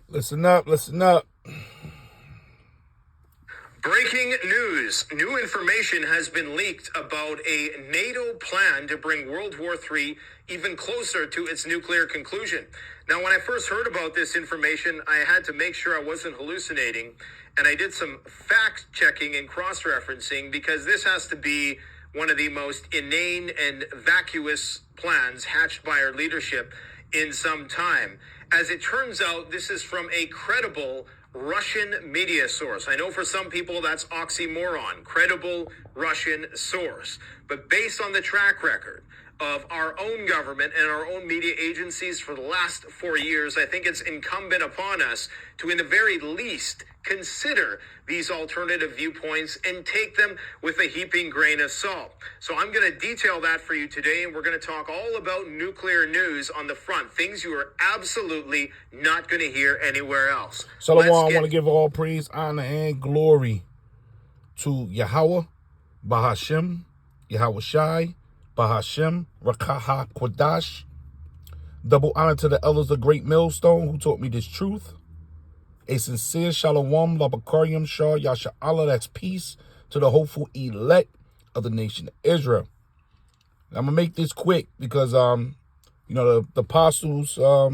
Listen up, listen up. Breaking news. New information has been leaked about a NATO plan to bring World War III even closer to its nuclear conclusion. Now, when I first heard about this information, I had to make sure I wasn't hallucinating, and I did some fact checking and cross-referencing because this has to be one of the most inane and vacuous plans hatched by our leadership in some time. As it turns out, this is from a credible Russian media source. I know for some people that's oxymoron, credible Russian source. But based on the track record of our own government and our own media agencies for the last 4 years, I think it's incumbent upon us to, in the very least, consider these alternative viewpoints and take them with a heaping grain of salt. So I'm going to detail that for you today, and we're going to talk all about nuclear news on the front, things you are absolutely not going to hear anywhere else. Shalom, I want to give all praise, honor, and glory to Yahweh, Bahashem, Yahweh Shai, Bahashem, Rakaha Kodash. Double honor to the elders of Great Millstone who taught me this truth. A sincere shalom, labakarium shah, yasha Allah, that's peace to the hopeful elect of the nation of Israel. Now, I'm going to make this quick because, the apostles are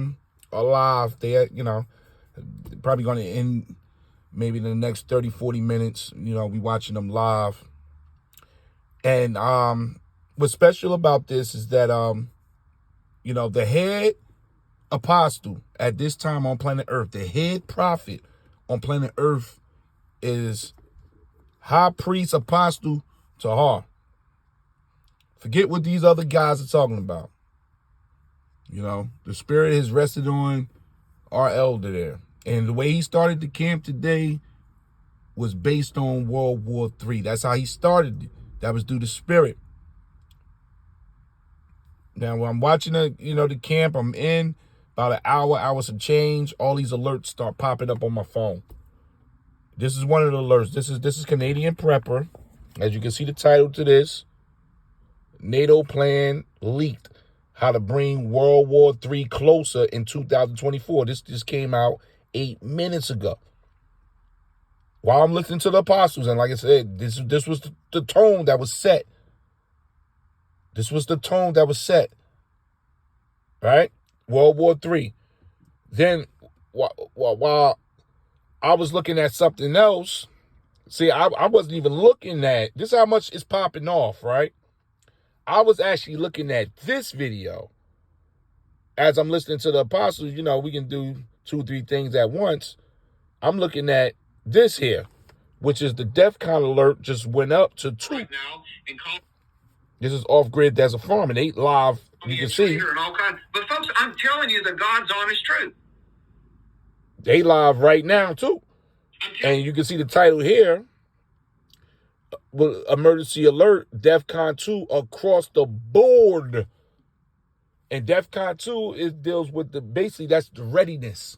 live. They're, probably going to end maybe in the next 30, 40 minutes. We watching them live. And what's special about this is that, the head apostle at this time on planet Earth, the head prophet on planet Earth is High Priest Apostle Tahar. Forget what these other guys are talking about. The spirit has rested on our elder there. And the way he started the camp today was based on World War III. That's how he started it. That was through the spirit. Now, when I'm watching the camp, I'm in about an hour some change. All these alerts start popping up on my phone. This is one of the alerts. This is Canadian Prepper. As you can see the title to this, NATO plan leaked. How to bring World War III closer in 2024. This just came out 8 minutes ago. While I'm listening to the apostles, and like I said, this was the tone that was set. This was the tone that was set. Right? World War III. Then, while I was looking at something else, see, I wasn't even looking at, this is how much is popping off, right? I was actually looking at this video. As I'm listening to the apostles, we can do 2, 3 things at once. I'm looking at this here, which is the Defcon alert just went up to 2. Right now, this is off-grid Desert Farm, and 8 live, you can see. And all kinds. But folks, I'm telling you the God's honest truth. They live right now, too. And you can see the title here. Emergency alert, Defcon 2 across the board. And Defcon 2 deals with basically that's the readiness.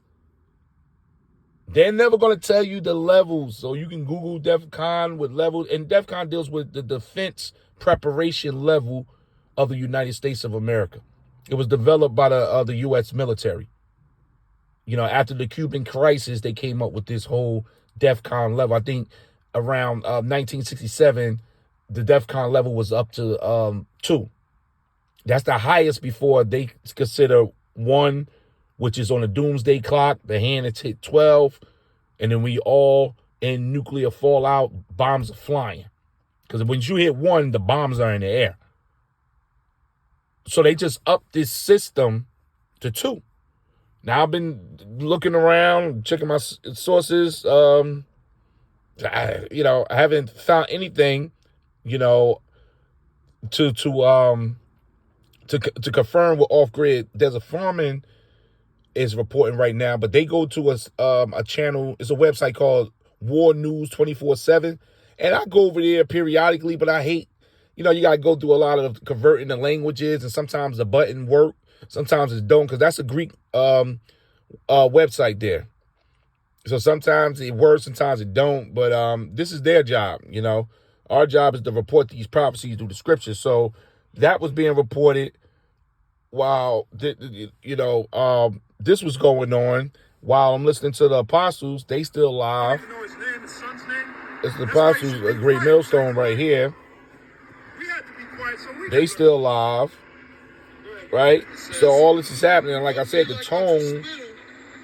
They're never going to tell you the levels. So you can Google Defcon with levels. And Defcon deals with the defense preparation level of the United States of America. It was developed by the U.S. military. After the Cuban crisis, they came up with this whole Defcon level. I think around 1967, the Defcon level was up to 2. That's the highest before they consider 1, which is on the doomsday clock. The hand has hit 12. And then we all in nuclear fallout, bombs are flying. Because when you hit 1, the bombs are in the air. So they just upped this system to 2. Now I've been looking around, checking my sources. I haven't found anything, to confirm what off-grid Desert Farming is reporting right now. But they go to a channel. It's a website called War News 24/7, and I go over there periodically. But I hate, you got to go through a lot of converting the languages, and sometimes the button work, sometimes it don't, because that's a Greek website there. So sometimes it works, sometimes it don't. But this is their job, Our job is to report these prophecies through the scriptures. So that was being reported while, this was going on. while I'm listening to the apostles, they still live. I don't even know his name, his son's name. It's the That's why you apostles, should a be great quiet. millstone right here. We had to be quiet so we They could still live, right? So all this is happening. And like I said, the tone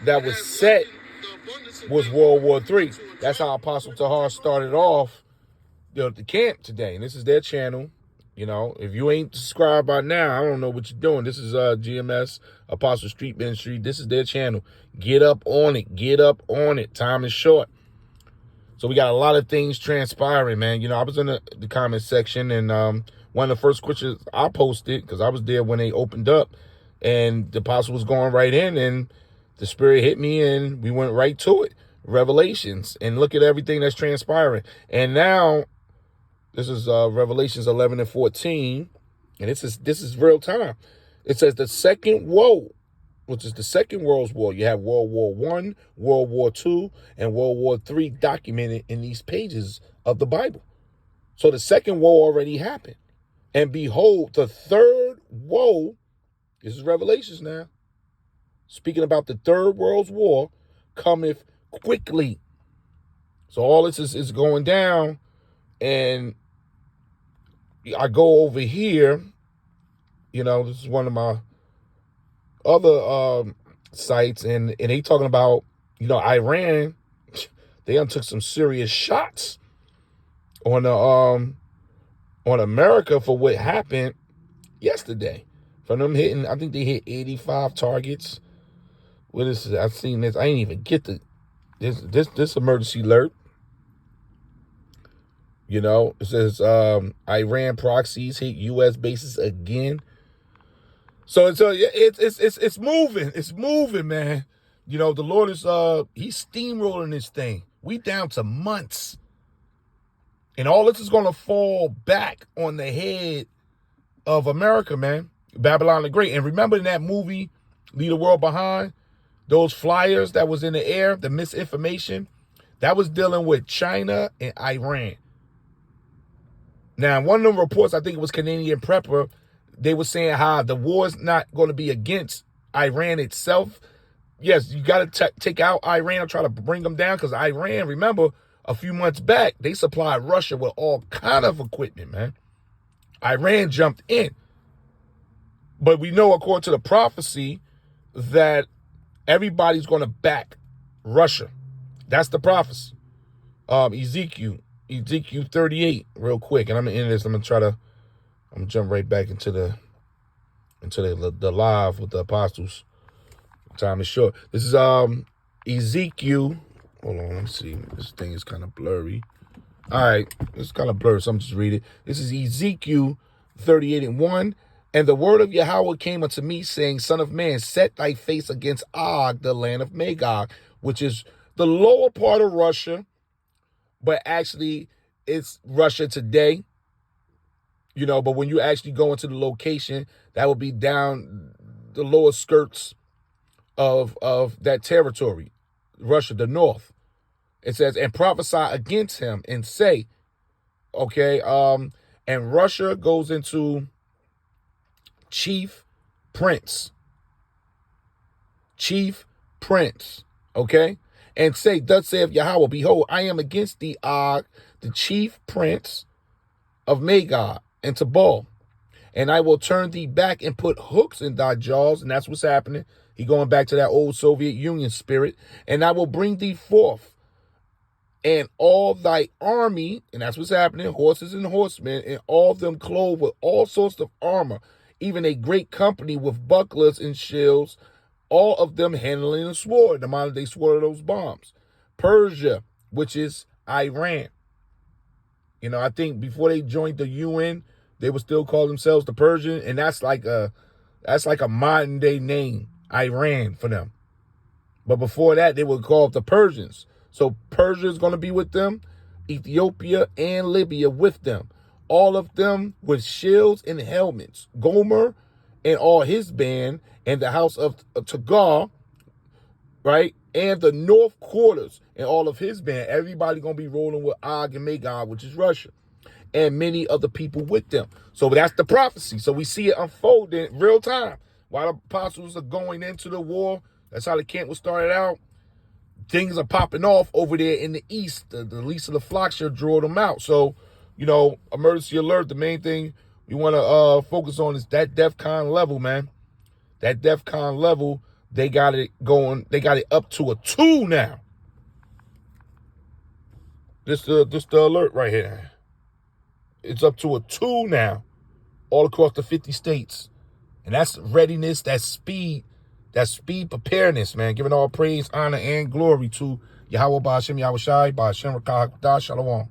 that was set was World War III. That's how Apostle Tahar started off the camp today. And this is their channel. You know, if you ain't subscribed by now, I don't know what you're doing. This is GMS, Apostle Street Ministry. This is their channel. Get up on it. Get up on it. Time is short. So we got a lot of things transpiring, man. You know, I was in the comment section, and one of the first questions I posted, because I was there when they opened up, and the apostle was going right in, and the Spirit hit me, and we went right to it. Revelations. And look at everything that's transpiring. And now, this is Revelations 11 and 14, and this is real time. It says the second woe, which is the Second World War. You have World War I, World War II, and World War III documented in these pages of the Bible. So the second woe already happened. And behold, the third woe, this is Revelations now, speaking about the Third World War, cometh quickly. So all this is going down, and I go over here, you know, this is one of my other sites, and they talking about, you know, Iran, they took some serious shots on America for what happened yesterday. From them hitting, I think they hit 85 targets. What is it? I've seen this. I ain't even get this emergency alert. You know, it says Iran proxies hit U.S. bases again. So it's moving. It's moving, man. You know, the Lord is he's steamrolling this thing. We down to months. And all this is gonna fall back on the head of America, man. Babylon the Great. And remember in that movie, Leave the World Behind, those flyers that was in the air, the misinformation, that was dealing with China and Iran. Now, one of the reports, I think it was Canadian Prepper, they were saying how the war is not going to be against Iran itself. Yes, you got to take out Iran or try to bring them down, because Iran, remember, a few months back, they supplied Russia with all kind of equipment, man. Iran jumped in. But we know, according to the prophecy, that everybody's going to back Russia. That's the prophecy. Ezekiel 38, real quick, and I'm gonna end this. I'm gonna jump right back into the live with the apostles. Time is short. This is Ezekiel. Hold on, let me see. This thing is kind of blurry. All right, it's kind of blurry, so I'm just read it. This is Ezekiel 38 and 1. And the word of Yahweh came unto me, saying, Son of man, set thy face against Og, the land of Magog, which is the lower part of Russia, but actually it's Russia today. You know, but when you actually go into the location, that will be down the lower skirts of that territory, Russia, the north. It says, and prophesy against him and say, okay, and Russia goes into chief prince, okay? And say, thus saith Yahweh, behold, I am against thee, Og, the chief prince of Magog and Tabal, and I will turn thee back and put hooks in thy jaws, and that's what's happening. He going back to that old Soviet Union spirit, and I will bring thee forth, and all thy army, and that's what's happening, horses and horsemen, and all of them clothed with all sorts of armor, even a great company with bucklers and shields, all of them handling a sword, the modern day sword of those bombs. Persia, which is Iran. You know, I think before they joined the UN, they would still call themselves the Persian, and that's like a modern day name, Iran, for them. But before that, they would call it the Persians. So Persia is going to be with them, Ethiopia and Libya with them. All of them with shields and helmets. Gomer and all his band, and the house of Tagar, right? And the north quarters and all of his band. Everybody going to be rolling with Og and Magog, which is Russia. And many other people with them. So that's the prophecy. So we see it unfolding real time. While the apostles are going into the war, that's how the camp was started out. things are popping off over there in the east. The least of the flock should draw them out. So, you know, emergency alert, the main thing we want to focus on is that Defcon level, man. That Defcon level, they got it going. They got it up to a 2 now. This the alert right here. It's up to a 2 now, all across the 50 states. And that's readiness, that's speed preparedness, man. Giving all praise, honor, and glory to Yahweh Ba'ashem Yahweh Shai, Ba'ashem Rakah Shalom.